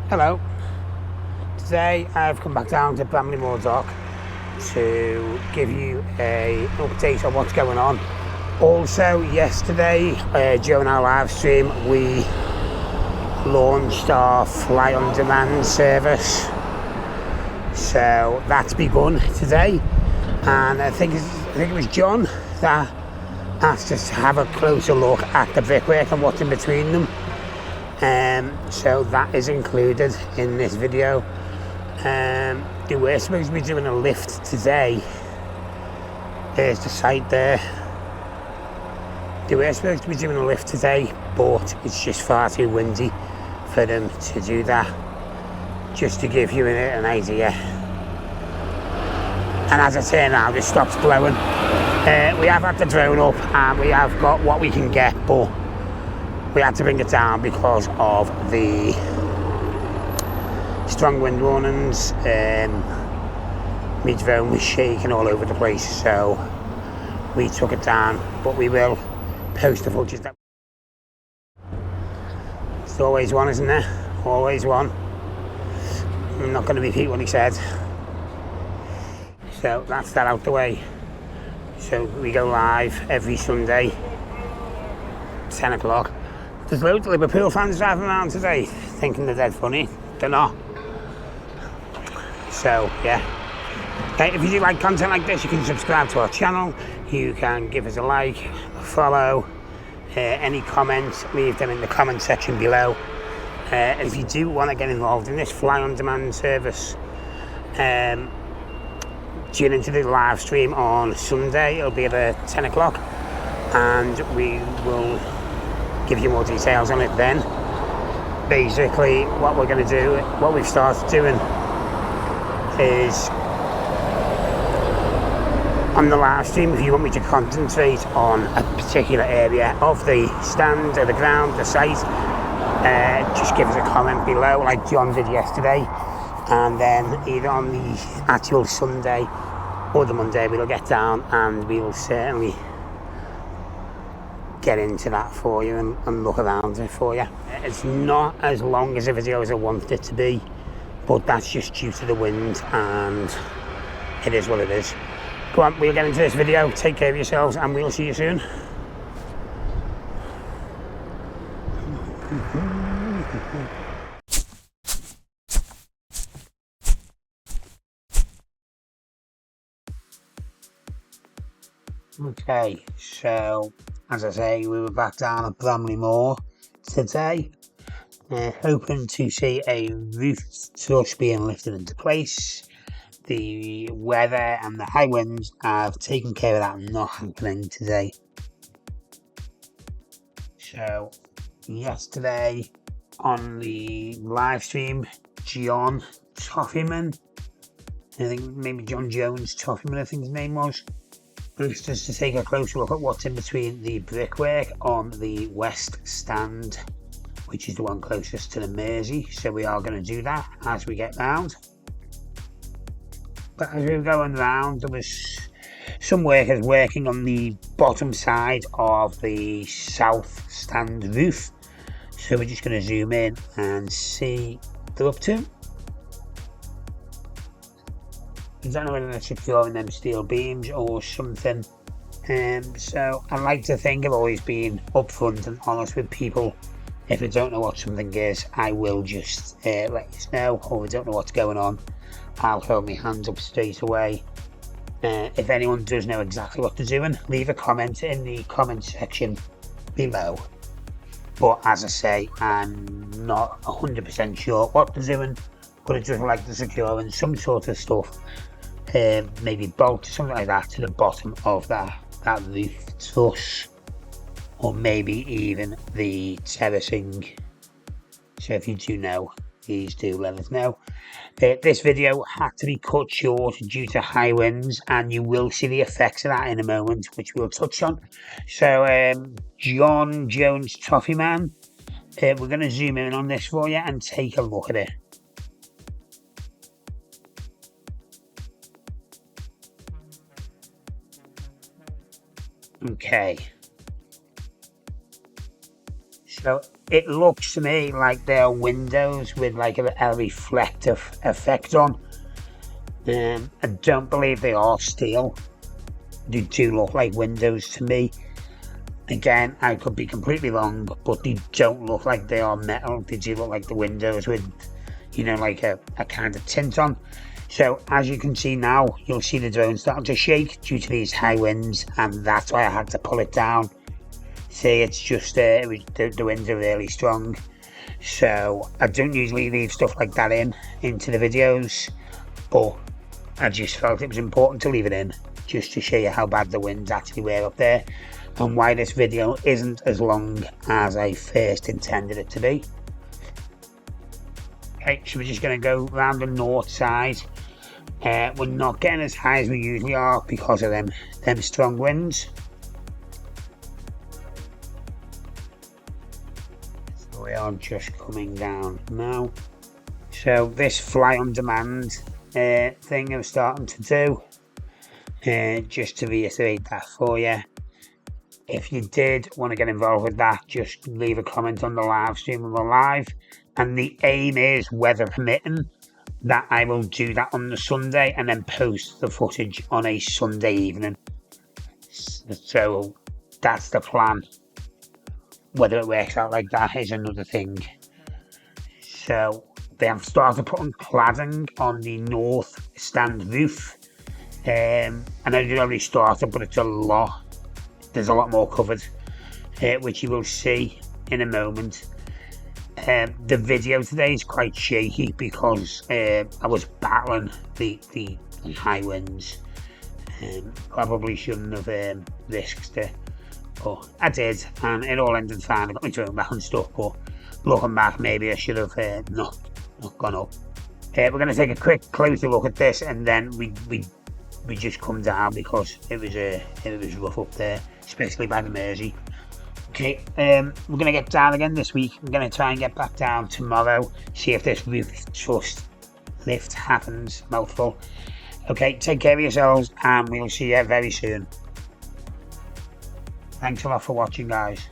Hello, today I've come back down to Bramley-moore dock to give you an update on what's going on. Also yesterday during our live stream we launched our fly on demand service, so that's begun today, and I think it was John that asked us to have a closer look at the brickwork and what's in between them. So that is included in this video. They were supposed to be doing a lift today. There's the site there. They were supposed to be doing a lift today, but it's just far too windy for them to do that. Just to give you an idea. And as I say now, it stops blowing. We have had the drone up and we have got what we can get, but we had to bring it down because of the strong wind warnings. My drone was shaking all over the place, so we took it down, but we will post the footage. There's always one, isn't there? Always one. I'm not going to repeat what he said. So that's that out the way. So we go live every Sunday, 10 o'clock. There's loads of Liverpool fans driving around today thinking they're dead funny. They're not. So, yeah. Okay, if you do like content like this, you can subscribe to our channel. You can give us a like, a follow. Any comments, leave them in the comment section below. If you do want to get involved in this fly on demand service, tune into the live stream on Sunday. It'll be at 10 o'clock and we will give you more details on it then. Basically what we're going to do, what we've started doing is on the live stream, if you want me to concentrate on a particular area of the stand or the ground, the site, just give us a comment below like John did yesterday, and then either on the actual Sunday or the Monday we'll get down and we'll certainly get into that for you and look around it for you. It's not as long as a video as I wanted it to be, but that's just due to the wind and it is what it is. Go on, we'll get into this video. Take care of yourselves and we'll see you soon. Okay, so as I say, we were back down at Bramley-moore today, hoping to see a roof truss being lifted into place. The weather and the high winds have taken care of that not happening today. So yesterday on the live stream, John Toffyman, I think maybe John Jones Toffyman I think his name was, asked us to take a closer look at what's in between the brickwork on the west stand, which is the one closest to the Mersey. So we are going to do that as we get round. But as we were going round, there was some workers working on the bottom side of the south stand roof. So we're just going to zoom in and see what they're up to. I don't know whether they're securing them steel beams or something. So I like to think of always being upfront and honest with people. If I don't know what something is, I will just let you know, or I don't know what's going on, I'll hold my hands up straight away. If anyone does know exactly what they're doing, leave a comment in the comment section below. But as I say, I'm not 100% sure what they're doing, but it does like they're securing some sort of stuff, maybe bolt or something like that to the bottom of that roof truss, or maybe even the terracing. So if you do know, please do let us know. This video had to be cut short due to high winds, and you will see the effects of that in a moment, which we'll touch on. So John Jones Toffyman, we're going to zoom in on this for you and take a look at it. Okay, so it looks to me like they're windows with like a reflective effect on. I don't believe they are steel. They do look like windows to me. Again, I could be completely wrong, but they don't look like they are metal. They do look like the windows with, you know, like a kind of tint on. So as you can see now, you'll see the drone starting to shake due to these high winds, and that's why I had to pull it down. See, it's just the winds are really strong. So I don't usually leave stuff like that into the videos, but I just felt it was important to leave it in, just to show you how bad the winds actually were up there, and why this video isn't as long as I first intended it to be. Okay, so we're just going to go around the north side. We're not getting as high as we usually are because of them strong winds. So we are just coming down now. So this fly on demand thing I'm starting to do, just to reiterate that for you. If you did want to get involved with that, just leave a comment on the live stream when we're live. And the aim is, weather permitting, that I will do that on the Sunday and then post the footage on a Sunday evening. So that's the plan. Whether it works out like that is another thing. So they have started putting cladding on the north stand roof. I know they've already started, but it's a lot. There's a lot more covered, which you will see in a moment. The video today is quite shaky because I was battling the high winds. Probably shouldn't have risked it, but I did, and it all ended fine. I got my drone back and stuff, but looking back, maybe I should have not gone up. We're going to take a quick closer look at this, and then we just come down because it was rough up there, especially by the Mersey. Okay, we're going to get down again this week. I'm going to try and get back down tomorrow, see if this roof trust lift happens. Mouthful. Okay, take care of yourselves, and we'll see you very soon. Thanks a lot for watching, guys.